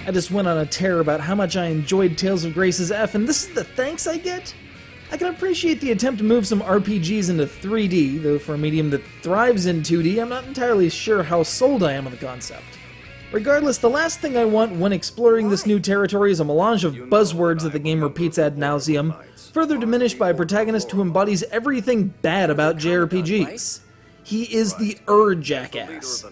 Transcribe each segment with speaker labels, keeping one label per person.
Speaker 1: I just went on a tear about how much I enjoyed Tales of Grace's F, and this is the thanks I get? I can appreciate the attempt to move some RPGs into 3D, though for a medium that thrives in 2D, I'm not entirely sure how sold I am on the concept. Regardless, the last thing I want when exploring this new territory is a melange of buzzwords that the game repeats ad nauseum, further diminished by a protagonist who embodies everything bad about JRPGs. He is the jackass.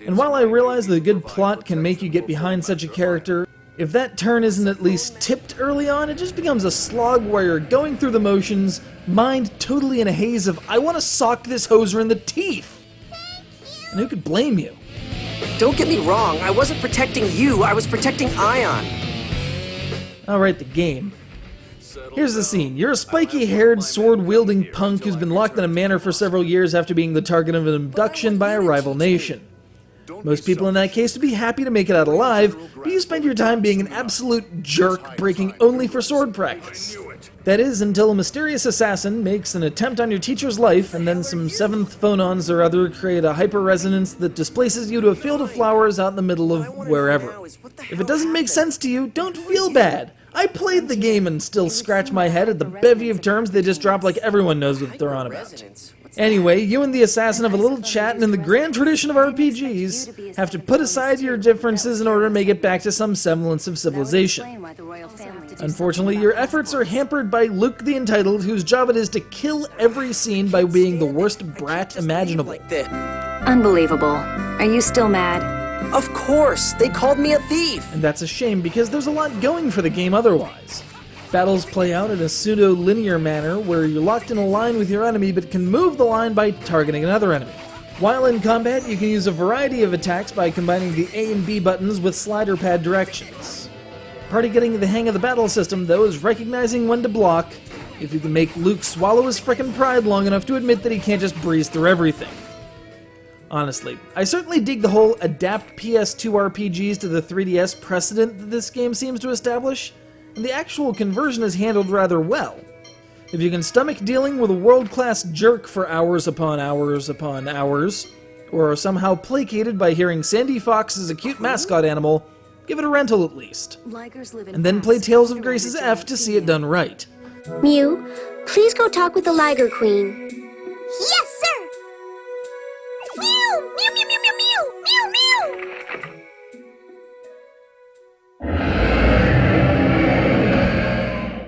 Speaker 1: And while I realize that a good plot can make you get behind such a character, if that turn isn't at least tipped early on, it just becomes a slog where you're going through the motions, mind totally in a haze of, I want to sock this hoser in the teeth! And who could blame you?
Speaker 2: Don't get me wrong, I wasn't protecting you, I was protecting Ion.
Speaker 1: Alright, the game. Here's the scene. You're a spiky-haired, sword-wielding punk who's been locked in a manor for several years after being the target of an abduction by a rival nation. Most people in that case would be happy to make it out alive, but you spend your time being an absolute jerk, breaking only for sword practice. That is, until a mysterious assassin makes an attempt on your teacher's life, and then some seventh phonons or other create a hyper-resonance that displaces you to a field of flowers out in the middle of wherever. If it doesn't make sense to you, don't feel bad. I played the game and still scratch my head at the bevy of terms they just drop like everyone knows what they're on about. Anyway, you and the assassin have a little chat, and in the grand tradition of RPGs, have to put aside your differences in order to make it back to some semblance of civilization. Unfortunately, your efforts are hampered by Luke the Entitled, whose job it is to kill every scene by being the worst brat imaginable.
Speaker 3: Unbelievable. Are you still mad?
Speaker 2: Of course! They called me a thief!
Speaker 1: And that's a shame, because there's a lot going for the game otherwise. Battles play out in a pseudo-linear manner where you're locked in a line with your enemy but can move the line by targeting another enemy. While in combat, you can use a variety of attacks by combining the A and B buttons with slider pad directions. Part of getting the hang of the battle system, though, is recognizing when to block, if you can make Luke swallow his frickin' pride long enough to admit that he can't just breeze through everything. Honestly, I certainly dig the whole adapt PS2 RPGs to the 3DS precedent that this game seems to establish, and the actual conversion is handled rather well. If you can stomach dealing with a world-class jerk for hours upon hours upon hours, or are somehow placated by hearing Sandy Fox is a cute mascot animal, give it a rental at least. And then play Tales of Grace's F to see it done right.
Speaker 4: Mew, please go talk with the Liger Queen.
Speaker 5: Yes!